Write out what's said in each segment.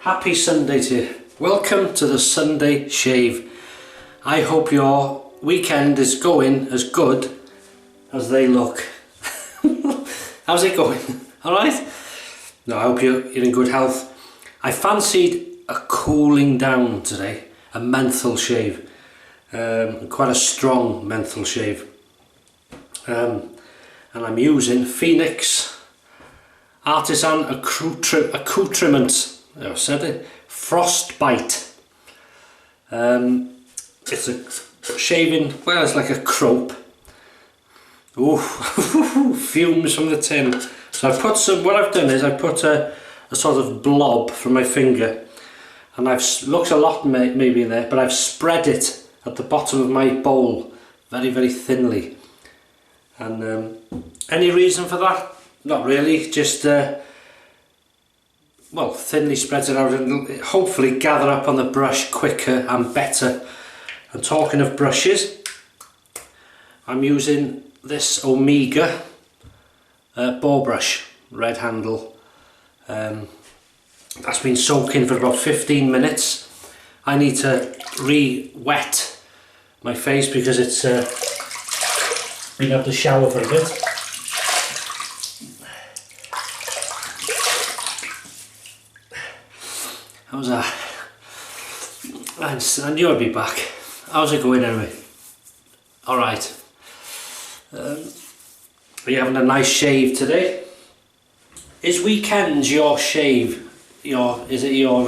Happy Sunday to you. Welcome to the Sunday shave. I hope your weekend is going as good as they look. How's it going? Alright? No, I hope you're in good health. I fancied a cooling down today, a menthol shave. Quite a strong menthol shave. And I'm using Phoenix Artisan Accoutrements. I said it. Frostbite. It's a shaving, well, it's like a crope. Ooh, fumes from the tin. So I put some, what I've done is I put a sort of blob from my finger, and looks a lot maybe in there, but I've spread it at the bottom of my bowl very, very thinly. And any reason for that? Not really, just well, thinly spreads it out and hopefully gather up on the brush quicker and better. And talking of brushes, I'm using this Omega Boar brush, red handle. That's been soaking for about 15 minutes. I need to re-wet my face because it's been up the shower for a bit. How's that? I knew I'd be back. How's it going anyway? Alright. Are you having a nice shave today? Is weekends your shave? Is it your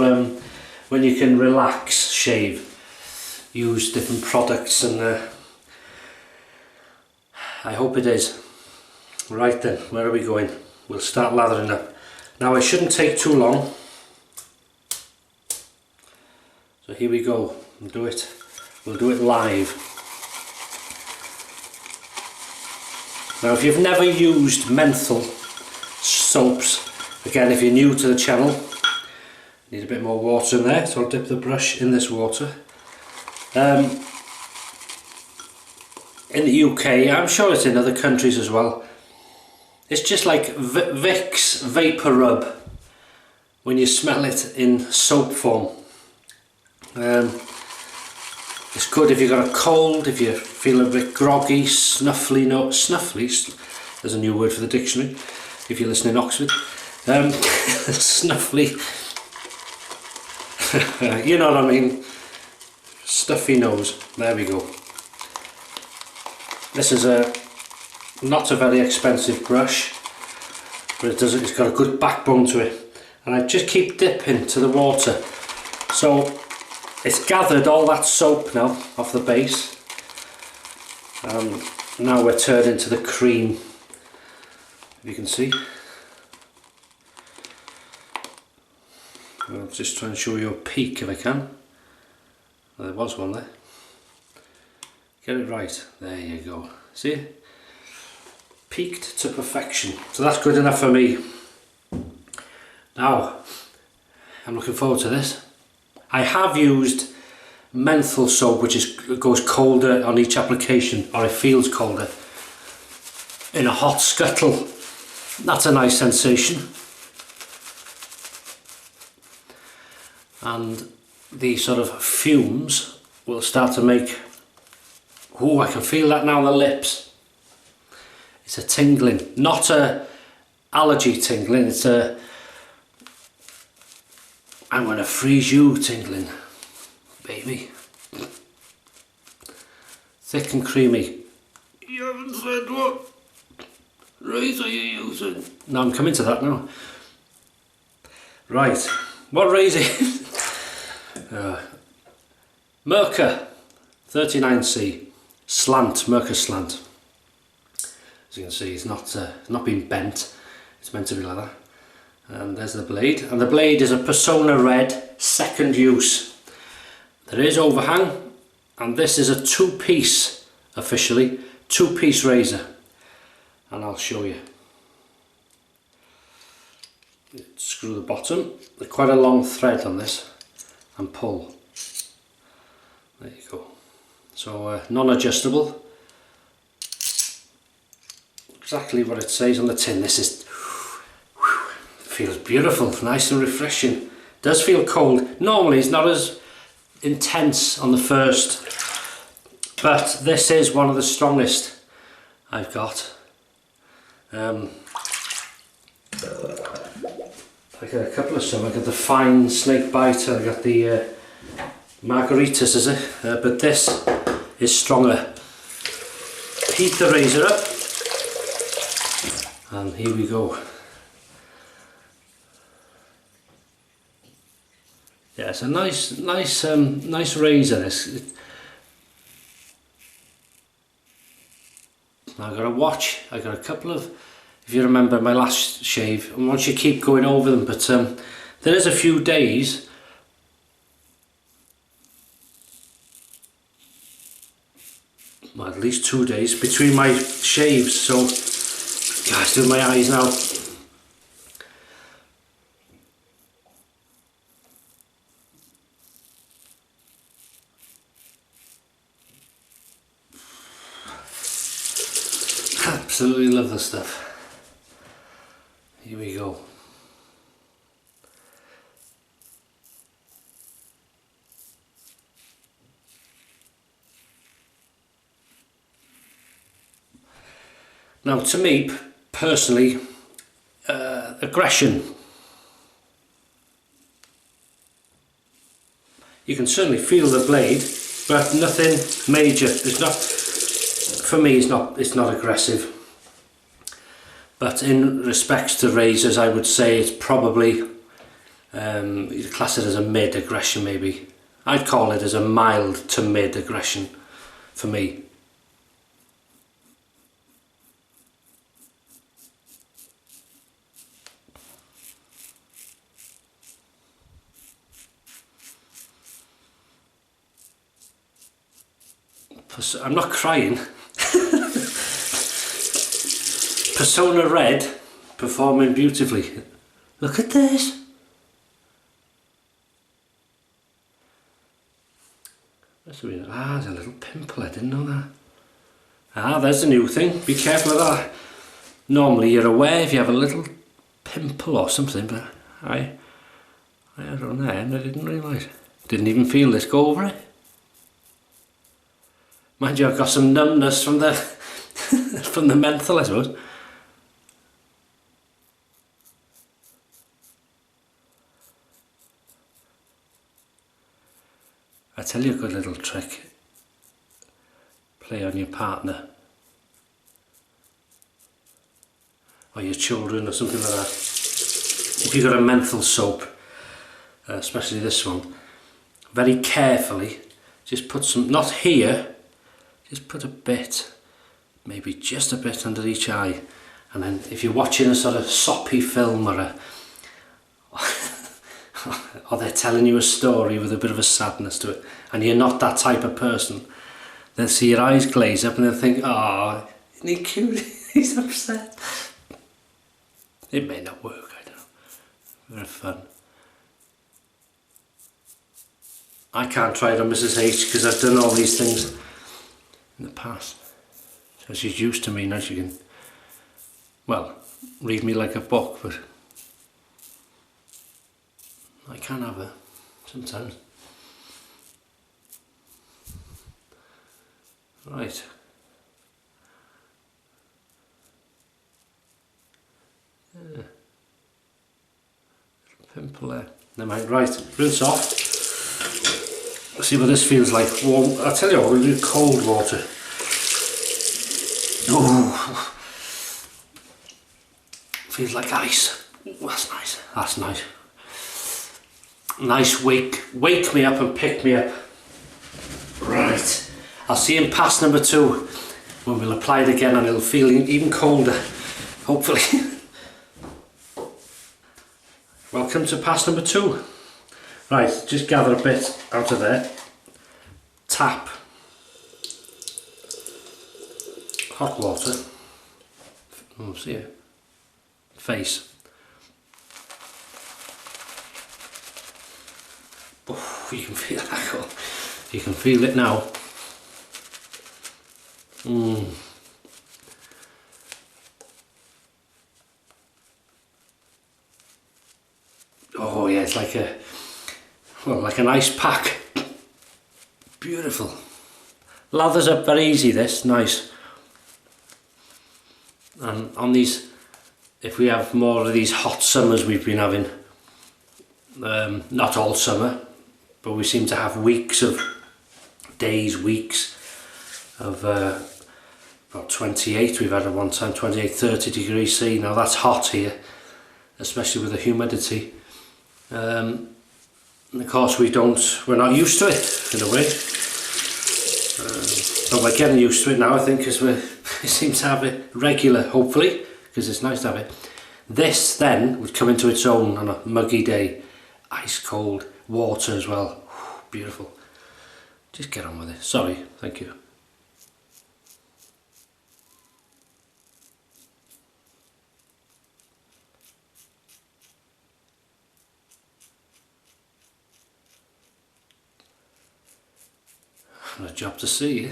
when you can relax shave? Use different products and I hope it is. Right then, where are we going? We'll start lathering up. Now it shouldn't take too long. So here we go. We'll do it live. Now if you've never used menthol soaps, again if you're new to the channel, need a bit more water in there, so I'll dip the brush in this water. In the UK, I'm sure it's in other countries as well, it's just like Vicks Vapor Rub when you smell it in soap form. It's good if you've got a cold, if you feel a bit groggy, snuffly, there's a new word for the dictionary if you're listening in Oxford. Snuffly, you know what I mean, stuffy nose, there we go. This is not a very expensive brush, but it's got a good backbone to it, and I just keep dipping to the water. So it's gathered all that soap now off the base. Now we're turning to the cream, if you can see. I'll just try and show you a peek if I can. There was one there. Get it right, there you go. See? Peaked to perfection. So that's good enough for me. Now, I'm looking forward to this. I have used menthol soap, which goes colder on each application, or it feels colder, in a hot scuttle. That's a nice sensation. And the sort of fumes will start to make, oh, I can feel that now on the lips. It's a tingling, not a allergy tingling, it's a I'm gonna freeze you tingling, baby. Thick and creamy. You haven't said what razor you're using. No, I'm coming to that now. Right, what razor? Merkur 39c Slant, Merkur Slant. As you can see, it's not been bent. It's meant to be like that. And there's the blade, and the blade is a Personna Red second use. There is overhang, and this is a two-piece, officially, two-piece razor, and I'll show you. Screw the bottom, there's quite a long thread on this, and pull. There you go. So non-adjustable. Exactly what it says on the tin. This is feels beautiful, nice and refreshing. Does feel cold. Normally it's not as intense on the first, but this is one of the strongest I've got. I got a couple of some. I got the fine snake bite, I got the margaritas, is it? But this is stronger. Heat the razor up, and here we go. Yeah, it's a nice razor. Now I've got a watch. I got a couple of, if you remember my last shave, and once you keep going over them, but there is a few days well, at least 2 days between my shaves, so guys, do my eyes now. Absolutely love this stuff. Here we go. Now, to me personally, aggression, you can certainly feel the blade, but nothing major. It's not, for me, it's not aggressive. But in respects to razors, I would say it's probably, you'd class it as a mid aggression maybe. I'd call it as a mild to mid aggression for me. I'm not crying. Personna Red performing beautifully. Look at this. There's a little pimple. I didn't know that. Ah, there's a new thing. Be careful of that. Normally you're aware if you have a little pimple or something, but I had on there and I didn't realise. Didn't even feel this go over it. Mind you, I've got some numbness from the from the menthol, I suppose. I tell you a good little trick. Play on your partner or your children or something like that. If you've got a menthol soap, especially this one, very carefully just put some, not here, just put a bit, maybe just a bit under each eye, and then if you're watching a sort of soppy film or or they're telling you a story with a bit of a sadness to it, and you're not that type of person, they'll see your eyes glaze up and they'll think, oh, isn't he cute? He's upset. It may not work, I don't know. Very fun. I can't try it on Mrs. H because I've done all these things in the past. So she's used to me now. She can, well, read me like a book, but I can have her sometimes. Right. Yeah. Pimple there. Never mind. Right, rinse off. Let's see what this feels like. Warm. I'll tell you what, we'll do cold water. Oh, feels like ice. Ooh, that's nice. That's nice. Nice wake me up and pick me up. Right. I'll see you in pass number 2 when we'll apply it again and it'll feel even colder, hopefully. Welcome to pass number 2. Right, just gather a bit out of there. Tap. Hot water. Oh, see it. Face. Oh, you can feel that. You can feel it now. Oh yeah, it's like a, well, like an ice pack. Beautiful. Lathers up very easy, this, nice. And on these, if we have more of these hot summers we've been having, not all summer, but we seem to have weeks of days, weeks of about 28, we've had at one time 28, 30 degrees C. Now that's hot here, especially with the humidity. And of course we're not used to it in a way. But we're getting used to it now, I think, because we seem to have it regular, hopefully, because it's nice to have it. This then would come into its own on a muggy day, ice cold water as well. Beautiful. Just get on with it. Sorry, thank you. A job to see.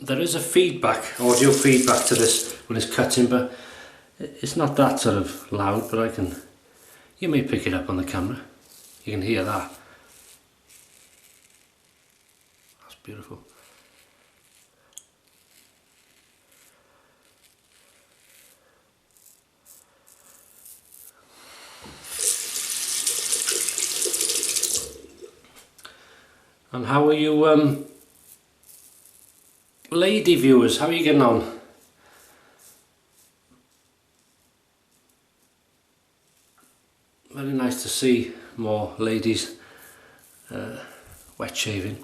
There is a feedback, audio feedback to this when it's cutting, but it's not that sort of loud, but you may pick it up on the camera. You can hear that. That's beautiful. And how are you, lady viewers? How are you getting on? Very nice to see more ladies wet shaving.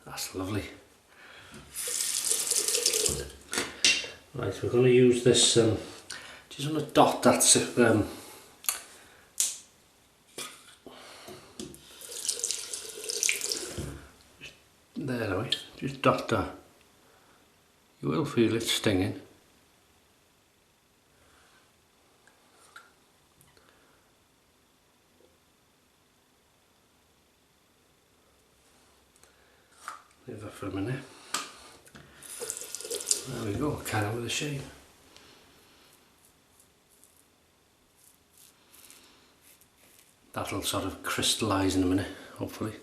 That's lovely. Right, we're going to use this. Just want to dot that. There, are we? Just dot that. You will feel it stinging. Leave that for a minute. There we go, carry on with the shave. That'll sort of crystallise in a minute, hopefully.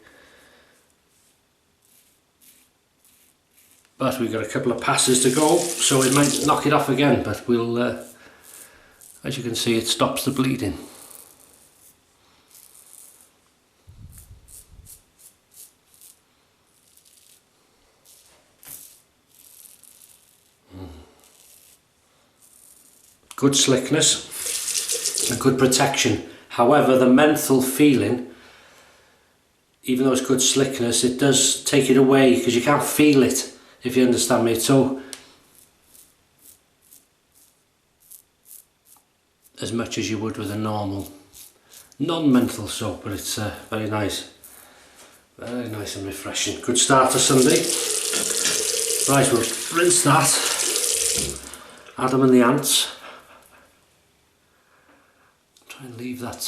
But we've got a couple of passes to go, so it might knock it off again, but we'll, as you can see, it stops the bleeding. Good slickness and good protection. However, the menthol feeling, even though it's good slickness, it does take it away because you can't feel it, if you understand me. So, as much as you would with a normal non-menthol soap, but it's very nice and refreshing. Good start to Sunday. Right, we'll rinse that. Adam and the ants. Try and leave that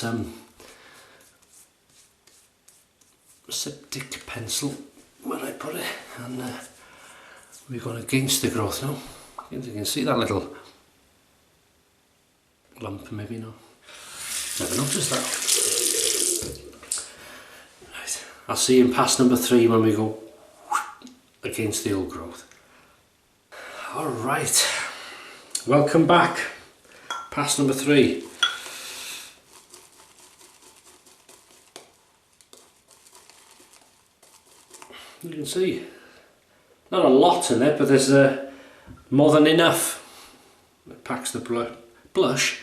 septic pencil where I put it, and we're going against the growth now. You can see that little lump, maybe. No, never noticed that. Right, I'll see you in pass number 3 when we go against the old growth. Alright, welcome back. Pass number 3. You can see, not a lot in it, but there's more than enough. It packs the blush.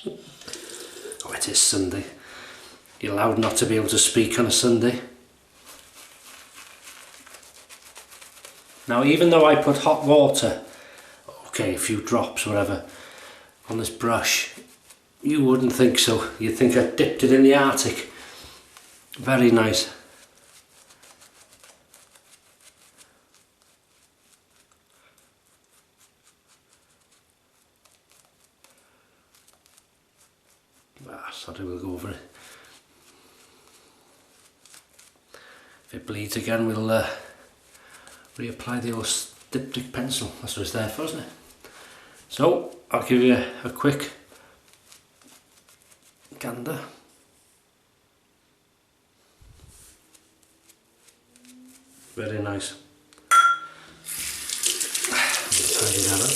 Oh, it is Sunday. You're allowed not to be able to speak on a Sunday. Now, even though I put hot water, okay, a few drops, whatever, on this brush, you wouldn't think so. You'd think I dipped it in the Arctic. Very nice. Sorry, we'll go If it bleeds again, we'll reapply the old diptych pencil. That's what it's there for, isn't it? So I'll give you a quick gander. Very nice. Tidy that up.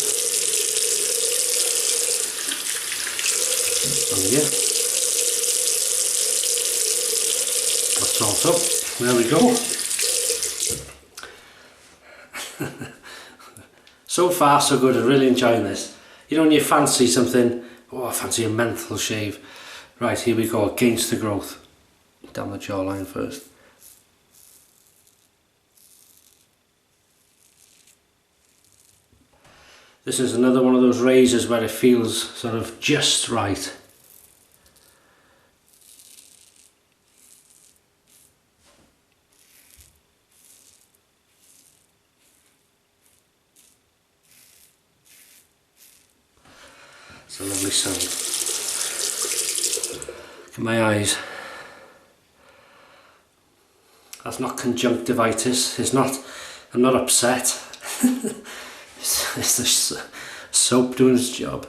And yeah, that's also, there we go. So far so good, I'm really enjoying this. You know when you fancy something, oh I fancy a menthol shave. Right, here we go, against the growth. Down the jawline first. This is another one of those razors where it feels sort of just right. It's a lovely sound. Look at my eyes. That's not conjunctivitis. It's not. I'm not upset. It's the soap doing its job.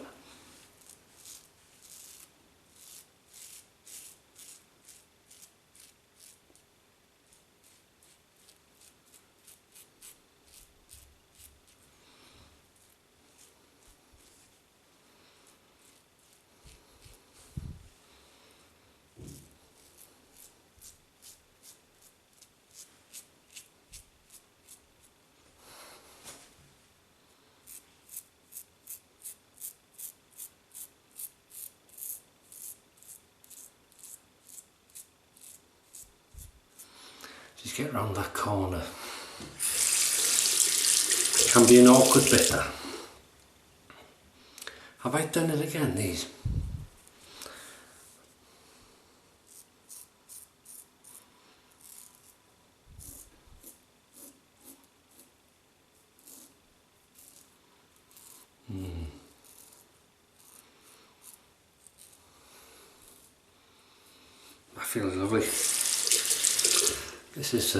Just get round that corner. Can be an awkward bit that. Have I done it again, these? That feels lovely. This is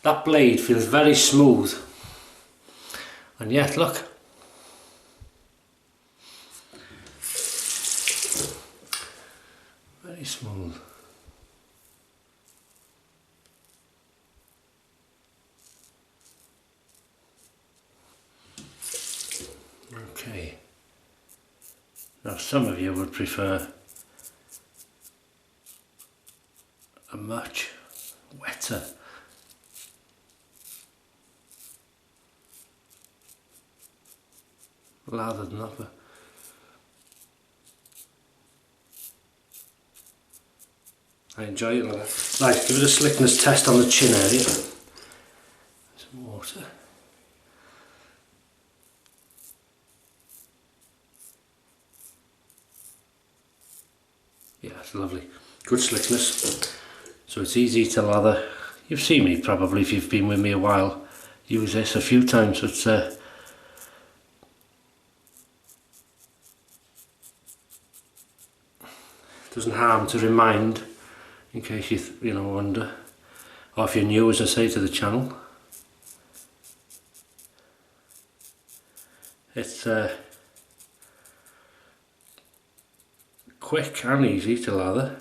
that blade feels very smooth, and yet look, very smooth. Okay, now some of you would prefer a much wetter lather than that, but I enjoy it like that. Right, give it a slickness test on the chin area. Some water. Yeah, it's lovely. Good slickness. So it's easy to lather. You've seen me probably, if you've been with me a while, use this a few times. It's doesn't harm to remind, in case you know, wonder, or if you're new, as I say, to the channel. It's quick and easy to lather.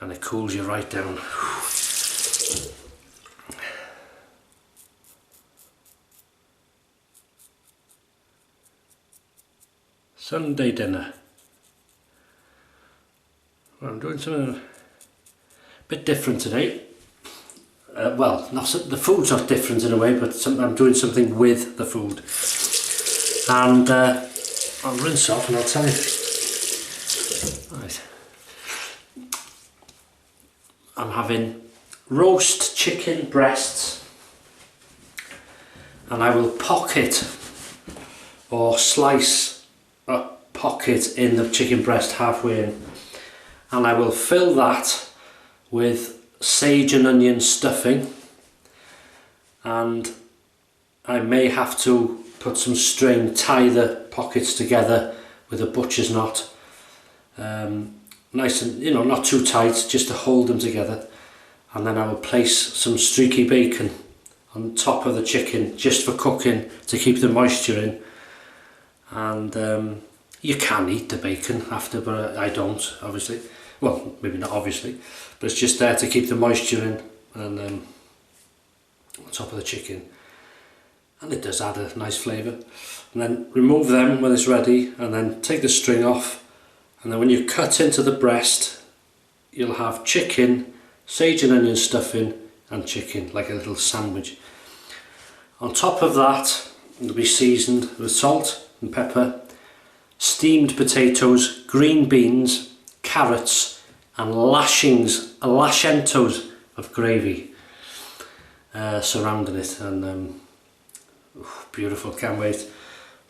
And it cools you right down. Sunday dinner. Well, I'm doing something a bit different today. Well, the food's not different in a way, but I'm doing something with the food. And I'll rinse off and I'll tell you. Right. I'm having roast chicken breasts, and I will pocket or slice a pocket in the chicken breast halfway in, and I will fill that with sage and onion stuffing, and I may have to put some string, tie the pockets together with a butcher's knot, nice and, you know, not too tight, just to hold them together. And then I will place some streaky bacon on top of the chicken just for cooking, to keep the moisture in. And you can eat the bacon after, but I don't, obviously. Well, maybe not obviously, but it's just there to keep the moisture in, and on top of the chicken. And it does add a nice flavour. And then remove them when it's ready, and then take the string off. And then when you cut into the breast, you'll have chicken, sage and onion stuffing, and chicken, like a little sandwich. On top of that, it'll be seasoned with salt and pepper, steamed potatoes, green beans, carrots, and lashentos of gravy surrounding it. And beautiful, can't wait.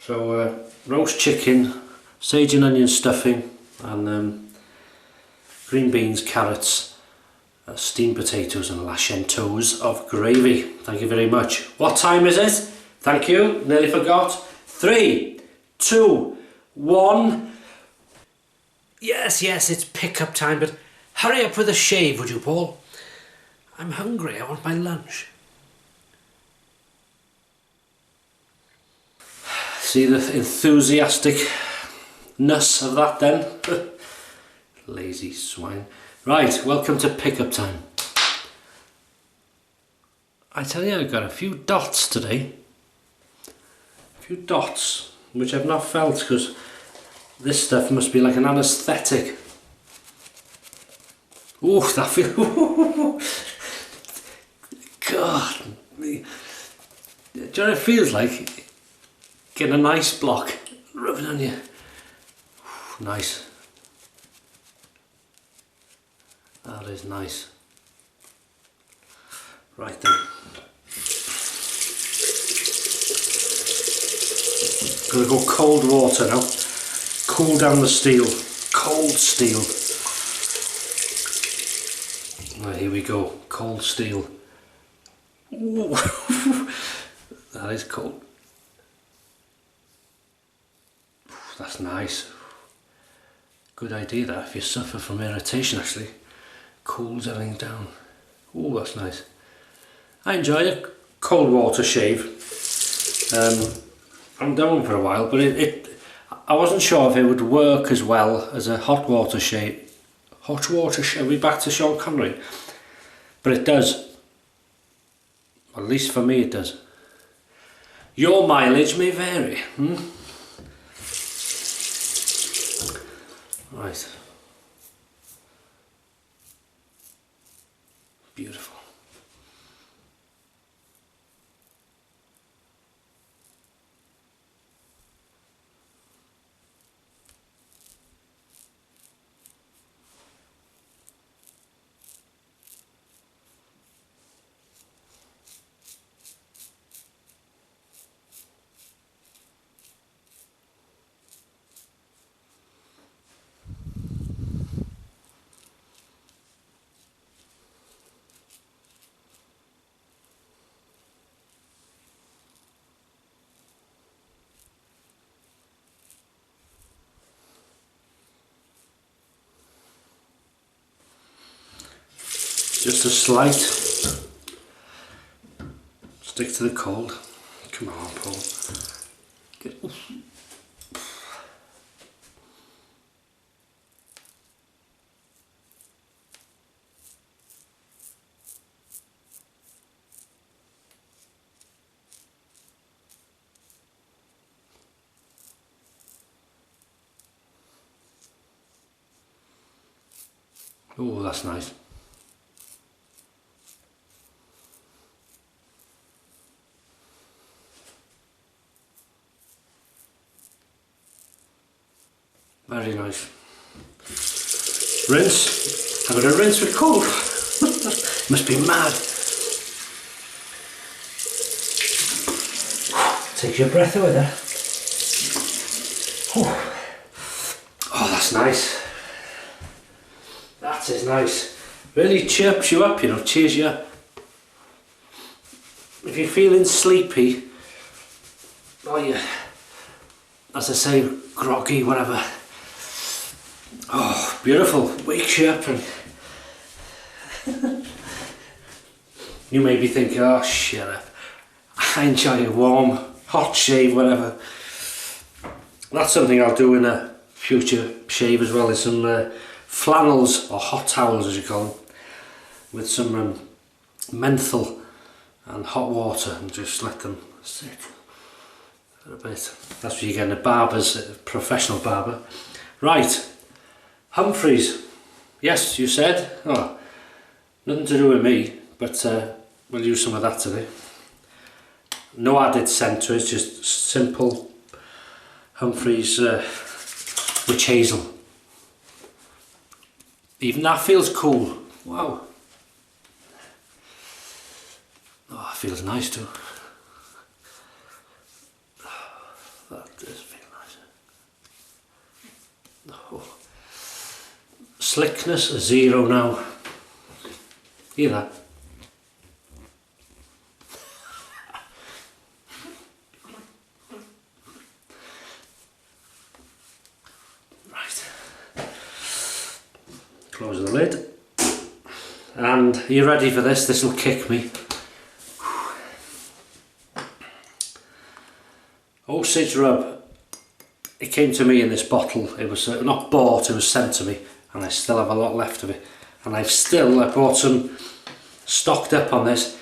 So roast chicken, sage and onion stuffing, and green beans, carrots, steamed potatoes, and lashentos of gravy. Thank you very much. What time is it? Thank you, nearly forgot. 3, 2, 1. Yes, it's pick-up time, but hurry up with a shave, would you, Paul? I'm hungry, I want my lunch. See the enthusiasticness of that then? Lazy swine. Right, welcome to pick-up time. I tell you, I've got a few dots today. A few dots, which I've not felt, because this stuff must be like an anaesthetic. Ooh, that feels... God. Do you know what it feels like? Getting a nice block, rubbing on you. Ooh, nice. That is nice. Right then. Gonna go cold water now. Cool down the steel. Cold steel. Right, here we go. Cold steel. Ooh. That is cold. That's nice. Good idea that, if you suffer from irritation, actually. Cools everything down. Oh, that's nice. I enjoy a cold water shave. I'm done for a while, but I wasn't sure if it would work as well as a hot water shave. Hot water shave, are we back to Sean Connery? But it does. At least for me it does. Your mileage may vary. Right. Beautiful. Just a slight stick to the cold. Come on, Paul. Oh, that's nice. Very nice. Rinse. I'm going to rinse with cold. Must be mad. Takes your breath away there. Oh, that's nice. That is nice. Really chirps you up, you know, cheers you up. if you're feeling sleepy, or you, as I say, groggy, whatever, oh, beautiful, wakes you up. And you may be thinking, oh, shut up, I enjoy a warm, hot shave, whatever. That's something I'll do in a future shave as well, is some flannels, or hot towels as you call them, with some menthol and hot water, and just let them sit for a bit. That's what you get in a barber's, a professional barber. Right, Humphreys. Yes, you said. Oh, nothing to do with me, but we'll use some of that today. No added scent to it, just simple Humphreys witch hazel. Even that feels cool. Wow. Oh, it feels nice too. That does feel nice. Oh. Slickness 0 now. Hear that? Right. Close the lid. And are you ready for this? This will kick me. Osage Rub. It came to me in this bottle. It was not bought, it was sent to me, and I still have a lot left of it. And I bought some stocked up on this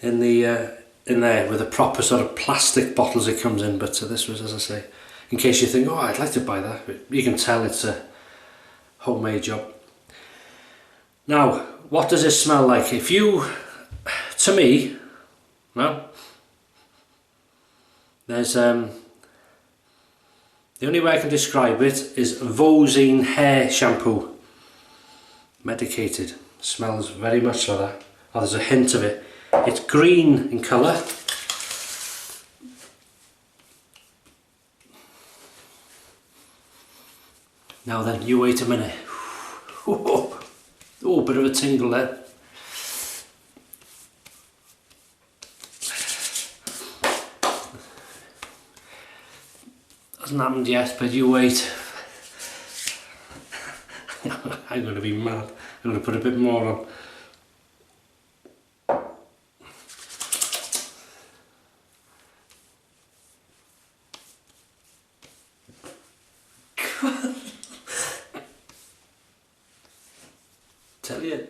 in there with the proper sort of plastic bottles it comes in. But this was, as I say, in case you think, oh, I'd like to buy that. But you can tell it's a homemade job. Now, what does it smell like? If you, to me, no. There's the only way I can describe it is Vosine hair shampoo, medicated. Smells very much like that. Oh, there's a hint of it. It's green in colour. Now then, you wait a minute. Oh, bit of a tingle there. Hasn't happened yet, but you wait. I'm going to be mad. I'm going to put a bit more on. Tell you.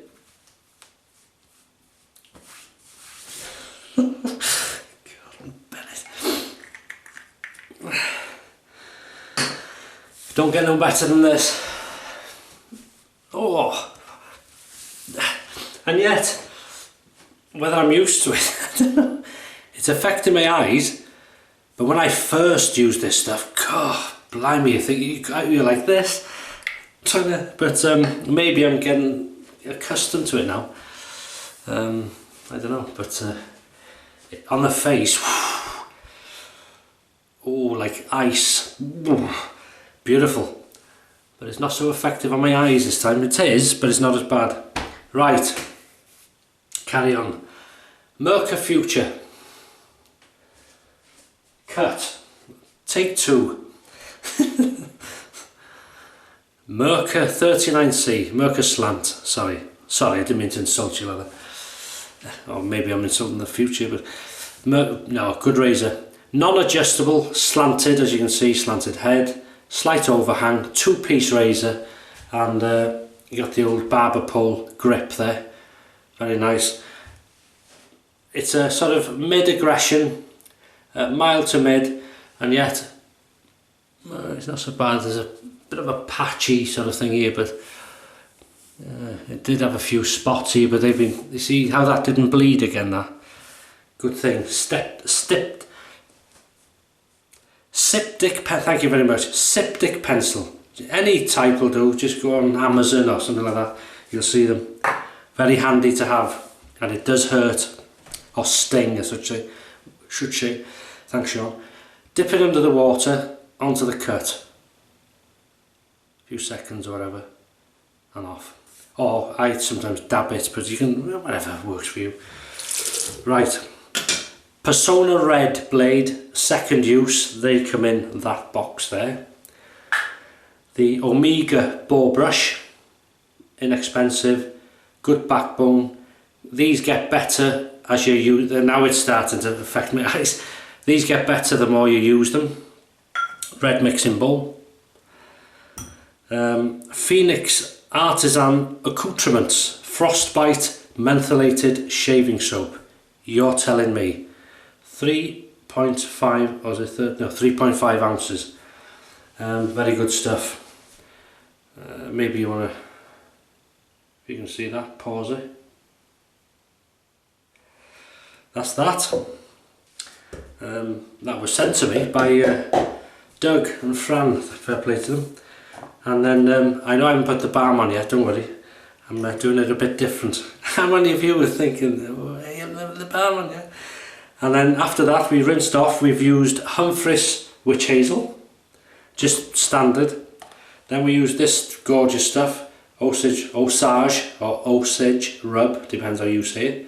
Don't get no better than this. Oh, and yet, whether I'm used to it, it's affecting my eyes. But when I first used this stuff, God, blimey, you think you're like this. But maybe I'm getting accustomed to it now. I don't know, but on the face, oh, like ice. Beautiful, but it's not so effective on my eyes this time. It is, but it's not as bad. Right, carry on. Merkur Future. Cut. Take 2. Merkur 39c. Merkur Slant. Sorry, I didn't mean to insult you like that. Or maybe I'm insulting the future, but no, good razor. Non-adjustable, slanted, as you can see, slanted head. Slight overhang, 2-piece razor, and you got the old barber pole grip there. Very nice. It's a sort of mid-aggression, mild to mid, and yet it's not so bad. There's a bit of a patchy sort of thing here, but it did have a few spots here, but they've been, you see how that didn't bleed again, that? Good thing. Thank you very much. Siptic pencil. Any type will do. Just go on Amazon or something like that. You'll see them. Very handy to have. And it does hurt. Or sting, I should say. Thanks, Sean. Dip it under the water, onto the cut. A few seconds or whatever. And off. Or I sometimes dab it, but you can, whatever works for you. Right. Personna Red Blade, second use, they come in that box there. The Omega Boar brush, inexpensive, good backbone. These get better as you use them. Now it's starting to affect my eyes. These get better the more you use them. Red mixing bowl. Phoenix Artisan Accoutrements, Frostbite mentholated shaving soap. You're telling me. 3.5, or is it 3.5 ounces. Very good stuff. Maybe you want to, if you can see that, pause it. That's that. That was sent to me by Doug and Fran, fair play to them. And then I know I haven't put the balm on yet, don't worry. I'm doing it a bit different. How many of you were thinking, oh, hey, you haven't the balm on yet? And then after that we rinsed off. We've used Humphreys Witch Hazel, just standard. Then we used this gorgeous stuff, Osage Rub, depends how you say it.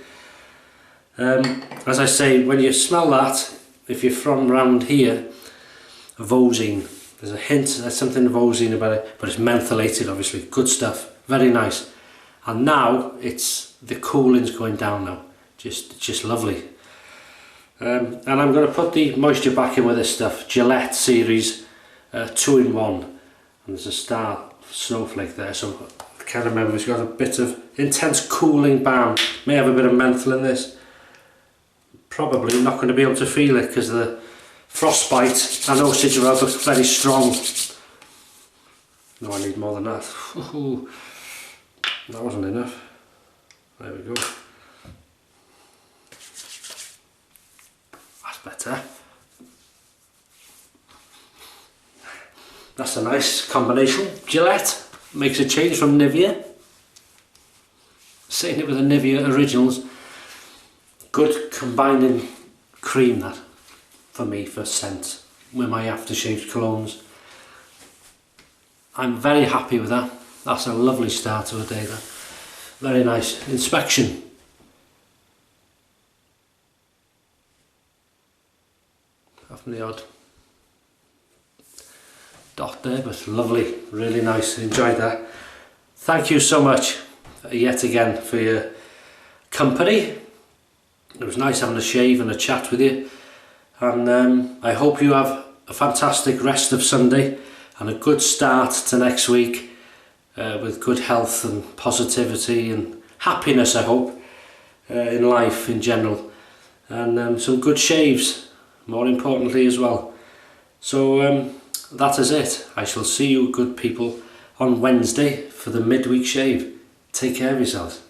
As I say, when you smell that, if you're from around here, Vosine, there's a hint, there's something Vosine about it, but it's mentholated obviously, good stuff, very nice. And now it's, the cooling's going down now, just lovely. And I'm going to put the moisture back in with this stuff, Gillette series 2-in-1, and there's a star snowflake there, so I can't remember, it's got a bit of intense cooling balm, may have a bit of menthol in this. Probably not going to be able to feel it because the frostbite and Osage Rub are very strong. No, I need more than that. Ooh, that wasn't enough. There we go. That's better. That's a nice combination. Gillette makes a change from Nivea. Sitting it with the Nivea Originals. Good combining cream, that, for me, for scent, with my aftershave colognes. I'm very happy with that. That's a lovely start to a day, that. Very nice. Inspection. Having the odd dot there, but lovely, really nice. Enjoyed that. Thank you so much yet again for your company. It was nice having a shave and a chat with you, and I hope you have a fantastic rest of Sunday and a good start to next week with good health and positivity and happiness, I hope, in life in general, and some good shaves, more importantly as well. So that is it. I shall see you good people on Wednesday for the midweek shave. Take care of yourselves.